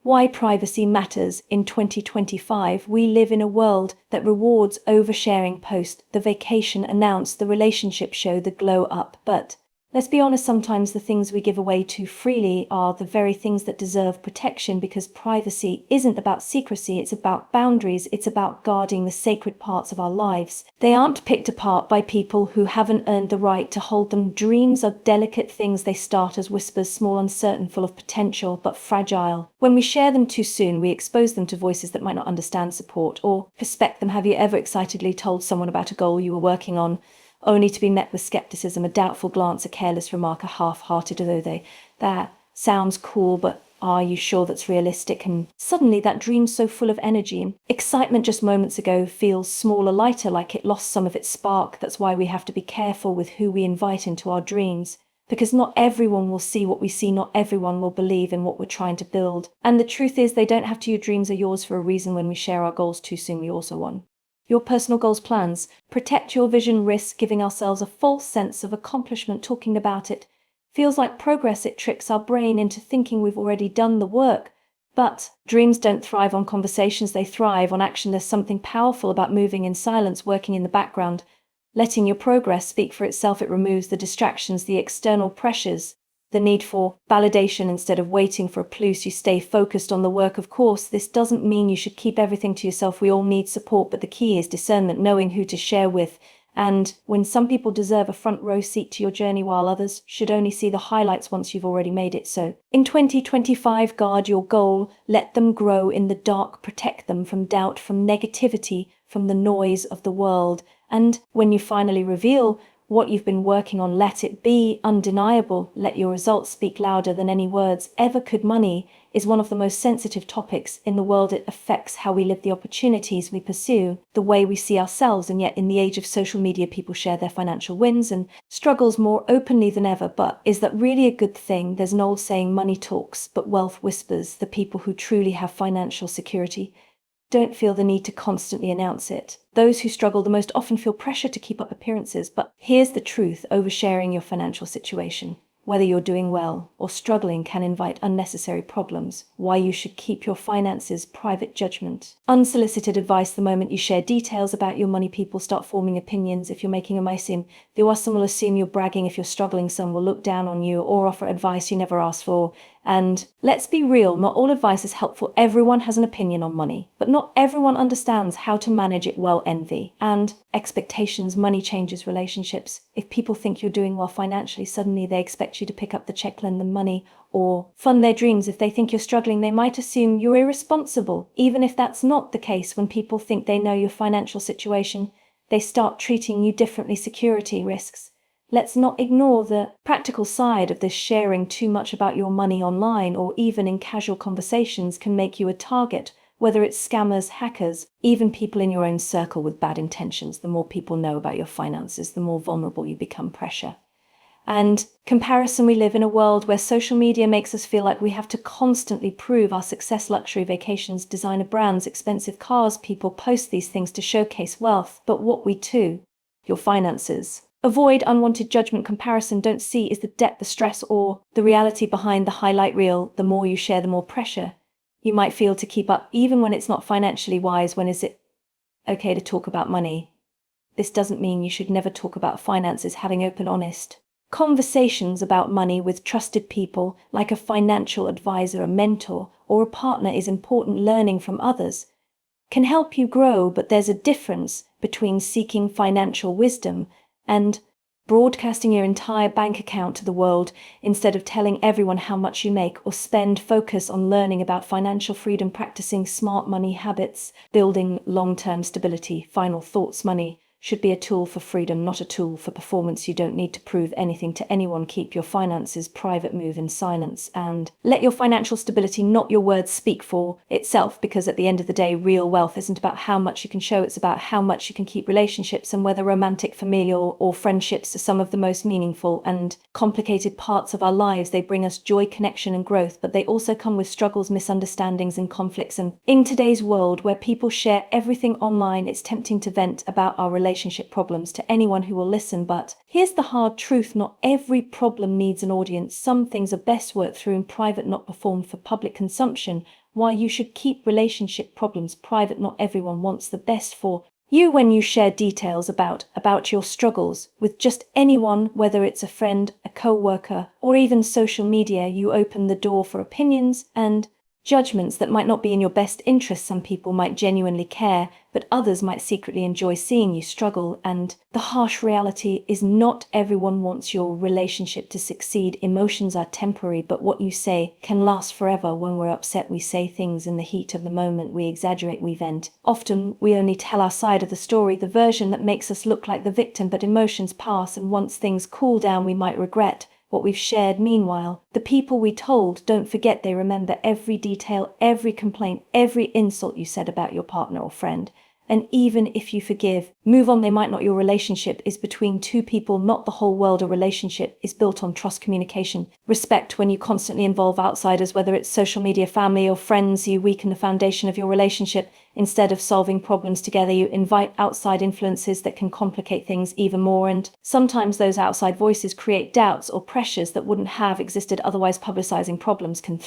Why privacy matters in 2025. We live in a world that rewards oversharing. Post the vacation, announce the relationship, show the glow up. But let's be honest, sometimes the things we give away too freely are the very things that deserve protection, because privacy isn't about secrecy, it's about boundaries, it's about guarding the sacred parts of our lives. They aren't picked apart by people who haven't earned the right to hold them. Dreams are delicate things. They start as whispers, small, uncertain, full of potential, but fragile. When we share them too soon, we expose them to voices that might not understand, support, or respect them. Have you ever excitedly told someone about a goal you were working on, only to be met with skepticism, a doubtful glance, a careless remark, a half-hearted that sounds cool, but are you sure that's realistic? And suddenly that dream, so full of energy and excitement just moments ago, feels smaller, lighter, like it lost some of its spark. That's why we have to be careful with who we invite into our dreams, because not everyone will see what we see, not everyone will believe in what we're trying to build. And the truth is, they don't have to. Your dreams are yours for a reason. When we share our goals too soon, we also want your personal goals, plans. Protect your vision. Risk giving ourselves a false sense of accomplishment. Talking about it feels like progress. It tricks our brain into thinking we've already done the work. But dreams don't thrive on conversations, they thrive on action. There's something powerful about moving in silence, working in the background, letting your progress speak for itself. It removes the distractions, the external pressures, the need for validation. Instead of waiting for applause, you stay focused on the work. Of course, this doesn't mean you should keep everything to yourself. We all need support, but the key is discernment, knowing who to share with. And when some people deserve a front row seat to your journey, while others should only see the highlights once you've already made it. So in 2025, guard your goal, let them grow in the dark, protect them from doubt, from negativity, from the noise of the world. And when you finally reveal what you've been working on, let it be undeniable. Let your results speak louder than any words ever could. Money is one of the most sensitive topics in the world. It affects how we live, the opportunities we pursue, the way we see ourselves. And yet in the age of social media, people share their financial wins and struggles more openly than ever. But is that really a good thing? There's an old saying, money talks, but wealth whispers. The people who truly have financial security don't feel the need to constantly announce it. Those who struggle the most often feel pressure to keep up appearances. But here's the truth: oversharing your financial situation, whether you're doing well or struggling, can invite unnecessary problems. Why you should keep your finances private. Judgment, unsolicited advice. The moment you share details about your money, people start forming opinions. If you're making a mistake, some will assume you're bragging. If you're struggling, some will look down on you or offer advice you never asked for. And let's be real, not all advice is helpful. Everyone has an opinion on money, but not everyone understands how to manage it well. Envy and expectations. Money changes relationships. If people think you're doing well financially, suddenly they expect you to pick up the check, lend them money, or fund their dreams. If they think you're struggling, they might assume you're irresponsible. Even if that's not the case, when people think they know your financial situation, they start treating you differently. Security risks. Let's not ignore the practical side of this. Sharing too much about your money online or even in casual conversations can make you a target, whether it's scammers, hackers, even people in your own circle with bad intentions. The more people know about your finances, the more vulnerable you become. Pressure and comparison. We live in a world where social media makes us feel like we have to constantly prove our success. Luxury vacations, designer brands, expensive cars. People post these things to showcase wealth, but what we too, your finances. Avoid unwanted judgment. Comparison don't see is the depth, the stress, or the reality behind the highlight reel. The more you share, the more pressure you might feel to keep up, even when it's not financially wise. When is it okay to talk about money? This doesn't mean you should never talk about finances. Having open, honest conversations about money with trusted people like a financial advisor, a mentor, or a partner is important. Learning from others can help you grow, but there's a difference between seeking financial wisdom and broadcasting your entire bank account to the world instead of telling everyone how much you make or spend. Focus on learning about financial freedom, practicing smart money habits, building long-term stability. Final thoughts: money should be a tool for freedom, not a tool for performance. You don't need to prove anything to anyone. Keep your finances private, move in silence, and let your financial stability, not your words, speak for itself. Because at the end of the day, real wealth isn't about how much you can show, it's about how much you can keep. Relationships, and whether romantic, familial, or friendships, are some of the most meaningful and complicated parts of our lives. They bring us joy, connection, and growth, but they also come with struggles, misunderstandings, and conflicts. And in today's world where people share everything online, it's tempting to vent about our relationship problems to anyone who will listen. But here's the hard truth: not every problem needs an audience. Some things are best worked through in private, not performed for public consumption. why you should keep relationship problems private. Not everyone wants the best for you. When you share details about your struggles with just anyone, whether it's a friend, a co-worker, or even social media, you open the door for opinions and judgments that might not be in your best interest. Some people might genuinely care, but others might secretly enjoy seeing you struggle. And the harsh reality is not everyone wants your relationship to succeed. Emotions are temporary, but what you say can last forever. When we're upset, we say things in the heat of the moment. We exaggerate, we vent. Often, we only tell our side of the story, the version that makes us look like the victim, but emotions pass, and once things cool down, we might regret what we've shared. Meanwhile, the people we told don't forget. They remember every detail, every complaint, every insult you said about your partner or friend. And even if you forgive, move on, they might not. Your relationship is between two people, not the whole world. A relationship is built on trust, communication, respect. When you constantly involve outsiders, whether it's social media, family, or friends, you weaken the foundation of your relationship. Instead of solving problems together, you invite outside influences that can complicate things even more. And sometimes those outside voices create doubts or pressures that wouldn't have existed otherwise. Publicizing problems can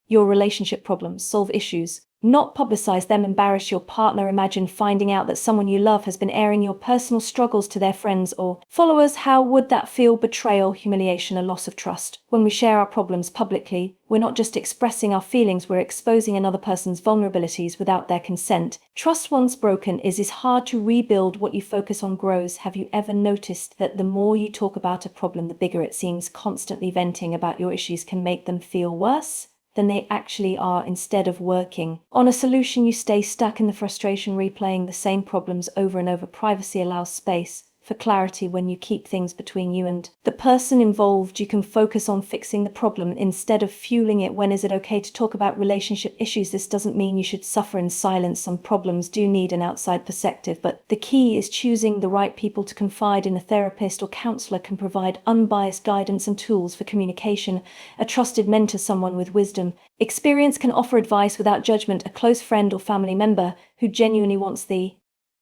your relationship problems, solve issues, not publicize them. Embarrass your partner. Imagine finding out that someone you love has been airing your personal struggles to their friends or followers. How would that feel? Betrayal, humiliation, a loss of trust. When we share our problems publicly, we're not just expressing our feelings, we're exposing another person's vulnerabilities without their consent. Trust once broken is hard to rebuild. What you focus on grows. Have you ever noticed that the more you talk about a problem, the bigger it seems? Constantly venting about your issues can make them feel worse than they actually are. Instead of working on a solution, you stay stuck in the frustration, replaying the same problems over and over. Privacy allows space for clarity. When you keep things between you and the person involved, you can focus on fixing the problem instead of fueling it. When is it okay to talk about relationship issues? This doesn't mean you should suffer in silence. Some problems do need an outside perspective, but the key is choosing the right people to confide in. A therapist or counselor can provide unbiased guidance and tools for communication. A trusted mentor, someone with wisdom, experience, can offer advice without judgment. A close friend or family member who genuinely wants the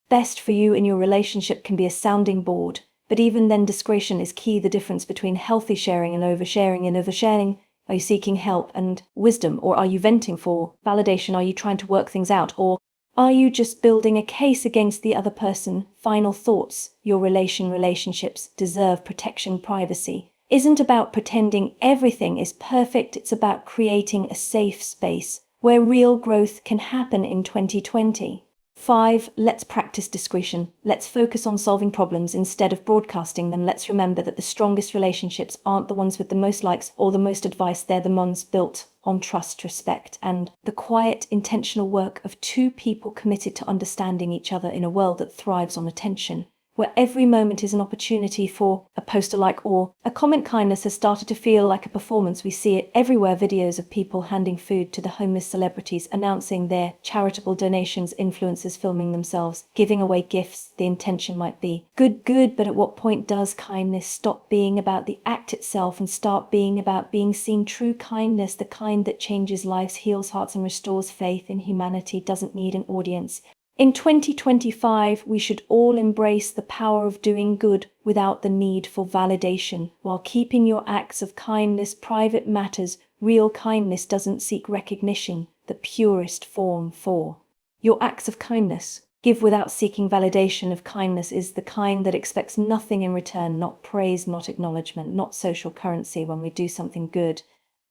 best for you in your relationship can be a sounding board. But even then, discretion is key. The difference between healthy sharing and oversharing. In oversharing, are you seeking help and wisdom, or are you venting for validation? Are you trying to work things out, or are you just building a case against the other person? Final thoughts. Your relationships deserve protection. Privacy isn't about pretending everything is perfect. It's about creating a safe space where real growth can happen. In 2020. 5. Let's practice discretion. Let's focus on solving problems instead of broadcasting them. Let's remember that the strongest relationships aren't the ones with the most likes or the most advice. They're the ones built on trust, respect, and the quiet, intentional work of two people committed to understanding each other in a world that thrives on attention, where every moment is an opportunity for a post, a like, or a comment. Kindness has started to feel like a performance. We see it everywhere. Videos of people handing food to the homeless, celebrities announcing their charitable donations, influencers filming themselves giving away gifts. The intention might be good, but at what point does kindness stop being about the act itself and start being about being seen? True kindness, the kind that changes lives, heals hearts, and restores faith in humanity, doesn't need an audience. In 2025, we should all embrace the power of doing good without the need for validation, while keeping your acts of kindness private. Matters. Real kindness doesn't seek recognition. The purest form for your acts of kindness. Give without seeking validation. Of kindness is the kind that expects nothing in return, not praise, not acknowledgement, not social currency. When we do something good,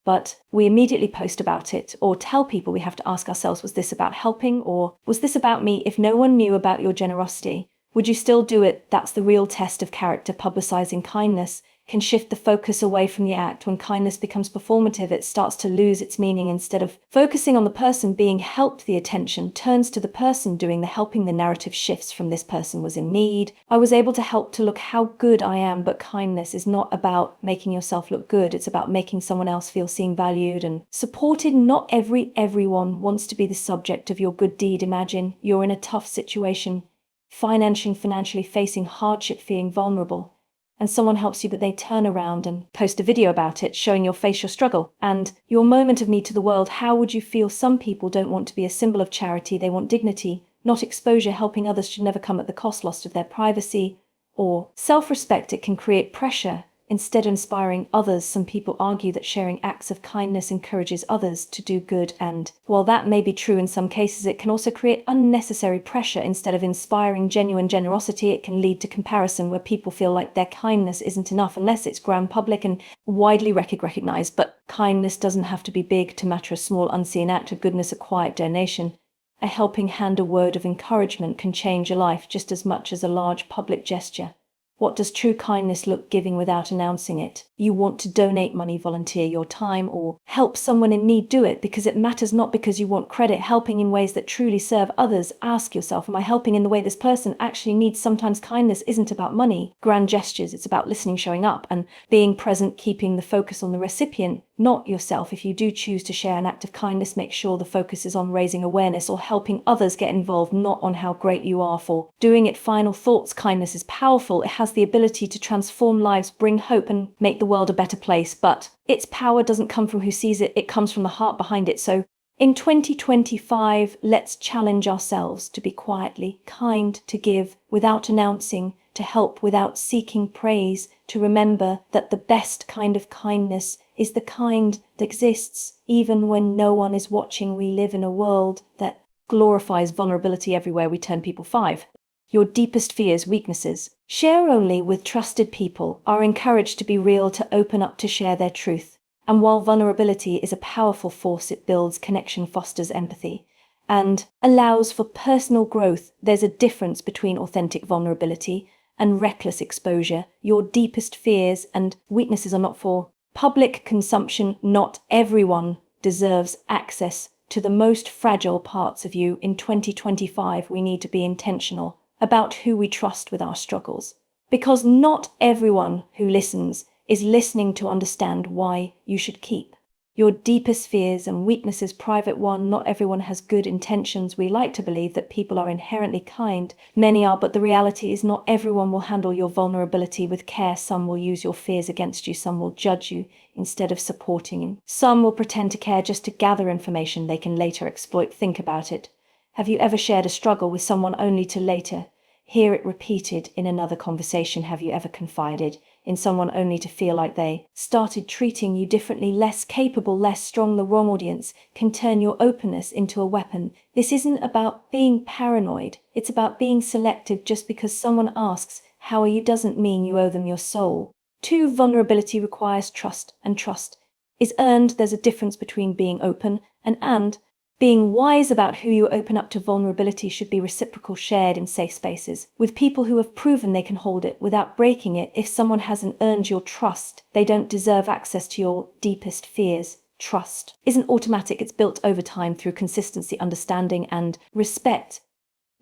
but we immediately post about it or tell people, we have to ask ourselves, was this about helping, or was this about me? If no one knew about your generosity, would you still do it? That's the real test of character. Publicizing kindness can shift the focus away from the act. When kindness becomes performative, it starts to lose its meaning. Instead of focusing on the person being helped, the attention turns to the person doing the helping. The narrative shifts from "this person was in need, I was able to help," to "look how good I am." But kindness is not about making yourself look good. It's about making someone else feel seen, valued, and supported. Not everyone wants to be the subject of your good deed. Imagine you're in a tough situation, financially facing hardship, feeling vulnerable, and someone helps you, but they turn around and post a video about it, showing your face, your struggle, and your moment of need to the world. How would you feel? Some people don't want to be a symbol of charity. They want dignity, not exposure. Helping others should never come at the cost, loss of their privacy or self-respect. It can create pressure instead of inspiring others. Some people argue that sharing acts of kindness encourages others to do good, and while that may be true in some cases, it can also create unnecessary pressure. Instead of inspiring genuine generosity, it can lead to comparison, where people feel like their kindness isn't enough unless it's grand public and widely recognized. But kindness doesn't have to be big to matter. A small unseen act of goodness, a quiet donation, a helping hand, a word of encouragement can change a life just as much as a large public gesture. What does true kindness look? Giving without announcing it. You want to donate money, volunteer your time, or help someone in need? Do it because it matters, not because you want credit. Helping in ways that truly serve others. Ask yourself, am I helping in the way this person actually needs? Sometimes kindness isn't about money, grand gestures. It's about listening, showing up, and being present, keeping the focus on the recipient, not yourself. If you do choose to share an act of kindness, make sure the focus is on raising awareness or helping others get involved, not on how great you are for doing it. Final thoughts. Kindness is powerful. It has the ability to transform lives, bring hope, and make the world a better place. But its power doesn't come from who sees it, it comes from the heart behind it. So in 2025, let's challenge ourselves to be quietly kind, to give without announcing, to help without seeking praise, to remember that the best kind of kindness is the kind that exists even when no one is watching. We live in a world that glorifies vulnerability everywhere we turn. People. 5. Your deepest fears, weaknesses. Share only with trusted people. Are encouraged to be real, to open up, to share their truth. And while vulnerability is a powerful force, it builds connection, fosters empathy, and allows for personal growth. There's a difference between authentic vulnerability and reckless exposure. Your deepest fears and weaknesses are not for public consumption. Not everyone deserves access to the most fragile parts of you. In 2025, we need to be intentional about who we trust with our struggles, because not everyone who listens is listening to understand why you should keep your deepest fears and weaknesses private. 1. Not everyone has good intentions. We like to believe that people are inherently kind. Many are, but the reality is not everyone will handle your vulnerability with care. Some will use your fears against you. Some will judge you instead of supporting you. Some will pretend to care just to gather information they can later exploit. Think about it. Have you ever shared a struggle with someone only to later hear it repeated in another conversation? Have you ever confided in someone only to feel like they started treating you differently, less capable, less strong? The wrong audience can turn your openness into a weapon. This isn't about being paranoid. It's about being selective. Just because someone asks, "How are you?" doesn't mean you owe them your soul. 2. Vulnerability requires trust, and trust is earned. There's a difference between being open and being wise about who you open up to. Vulnerability should be reciprocal, shared in safe spaces with people who have proven they can hold it without breaking it. If someone hasn't earned your trust, they don't deserve access to your deepest fears. Trust isn't automatic. It's built over time through consistency, understanding, and respect.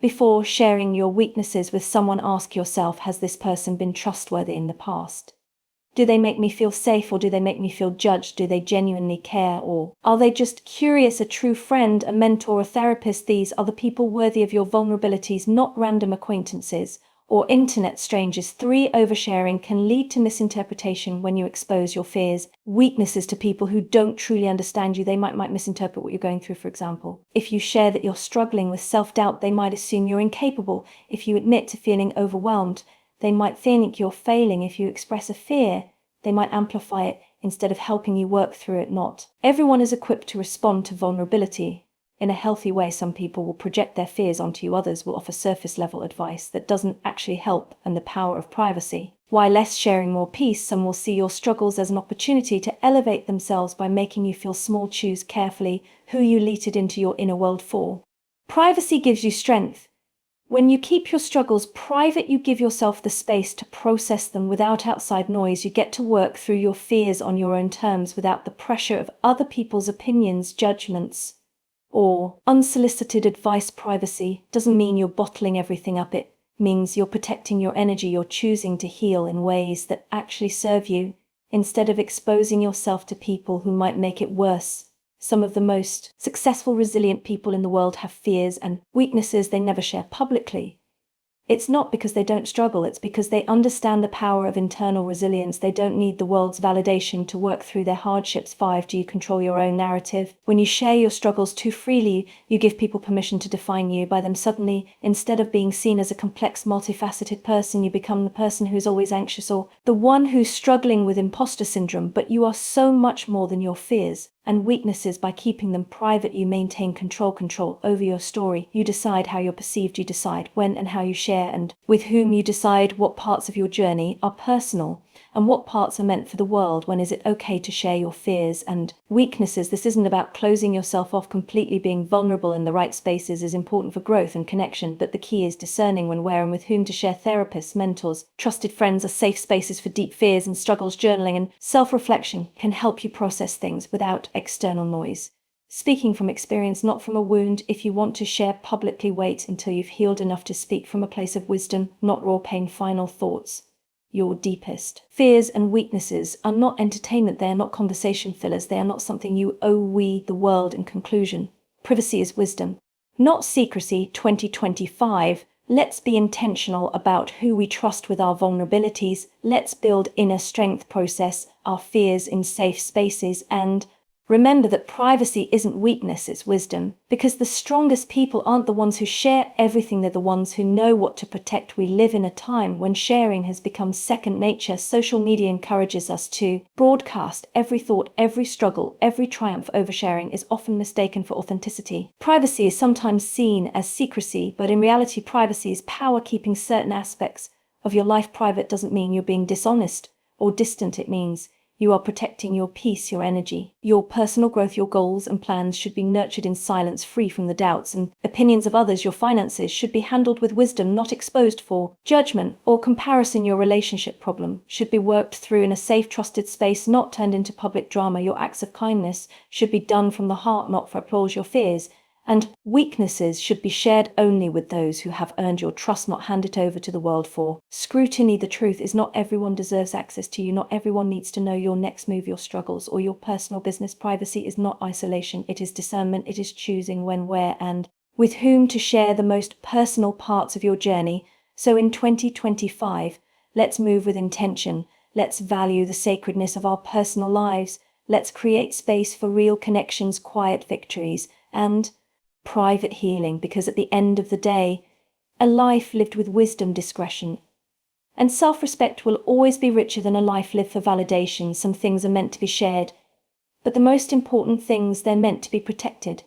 Before sharing your weaknesses with someone, ask yourself, has this person been trustworthy in the past? Do they make me feel safe, or do they make me feel judged? Do they genuinely care, or are they just curious? A true friend, a mentor, a therapist, these are the people worthy of your vulnerabilities, not random acquaintances or internet strangers. 3. Oversharing can lead to misinterpretation. When you expose your fears, weaknesses to people who don't truly understand you, they might misinterpret what you're going through. For example, if you share that you're struggling with self-doubt, they might assume you're incapable. If you admit to feeling overwhelmed, they might think you're failing. If you express a fear, they might amplify it instead of helping you work through it. Not everyone is equipped to respond to vulnerability in a healthy way. Some people will project their fears onto you. Others will offer surface-level advice that doesn't actually help. And the power of privacy. Why less sharing, more peace. Some will see your struggles as an opportunity to elevate themselves by making you feel small. Choose carefully who you let into your inner world. 4. Privacy gives you strength. When you keep your struggles private, you give yourself the space to process them without outside noise. You get to work through your fears on your own terms without the pressure of other people's opinions, judgments, or unsolicited advice. Privacy doesn't mean you're bottling everything up. It means you're protecting your energy. You're choosing to heal in ways that actually serve you, instead of exposing yourself to people who might make it worse. Some of the most successful, resilient people in the world have fears and weaknesses they never share publicly. It's not because they don't struggle, it's because they understand the power of internal resilience. They don't need the world's validation to work through their hardships. 5. Do you control your own narrative? When you share your struggles too freely, you give people permission to define you by them. Suddenly, instead of being seen as a complex, multifaceted person, you become the person who's always anxious or the one who's struggling with imposter syndrome. But you are so much more than your fears and weaknesses. By keeping them private, you maintain control over your story. You decide how you're perceived, you decide when and how you share and with whom. You decide what parts of your journey are personal and what parts are meant for the world. When is it okay to share your fears and weaknesses? This isn't about closing yourself off completely. Being vulnerable in the right spaces is important for growth and connection, but the key is discerning when, where, and with whom to share. Therapists, mentors, trusted friends are safe spaces for deep fears and struggles. Journaling and self-reflection can help you process things without external noise. Speaking from experience, not from a wound. If you want to share publicly, wait until you've healed enough to speak from a place of wisdom, not raw pain. Final thoughts. Your deepest fears and weaknesses are not entertainment. They are not conversation fillers. They are not something you owe the world. In conclusion, privacy is wisdom, not secrecy. 2025. Let's be intentional about who we trust with our vulnerabilities. Let's build inner strength, process our fears in safe spaces, and remember that privacy isn't weakness, it's wisdom. Because the strongest people aren't the ones who share everything, they're the ones who know what to protect. We live in a time when sharing has become second nature. Social media encourages us to broadcast every thought, every struggle, every triumph. Oversharing is often mistaken for authenticity. Privacy is sometimes seen as secrecy, but in reality, privacy is power. Keeping certain aspects of your life private doesn't mean you're being dishonest or distant. It means you are protecting your peace, your energy. Your personal growth, your goals and plans should be nurtured in silence, free from the doubts and opinions of others. Your finances should be handled with wisdom, not exposed for judgment or comparison. Your relationship problem should be worked through in a safe, trusted space, not turned into public drama. Your acts of kindness should be done from the heart, not for applause. Your fears and weaknesses should be shared only with those who have earned your trust, not handed over to the world for scrutiny. The truth is, not everyone deserves access to you. Not everyone needs to know your next move, your struggles, or your personal business. Privacy is not isolation. It is discernment. It is choosing when, where, and with whom to share the most personal parts of your journey. So in 2025, let's move with intention. Let's value the sacredness of our personal lives. Let's create space for real connections, quiet victories, and private healing. Because at the end of the day, a life lived with wisdom, discretion, and self-respect will always be richer than a life lived for validation. Some things are meant to be shared, but the most important things, they're meant to be protected.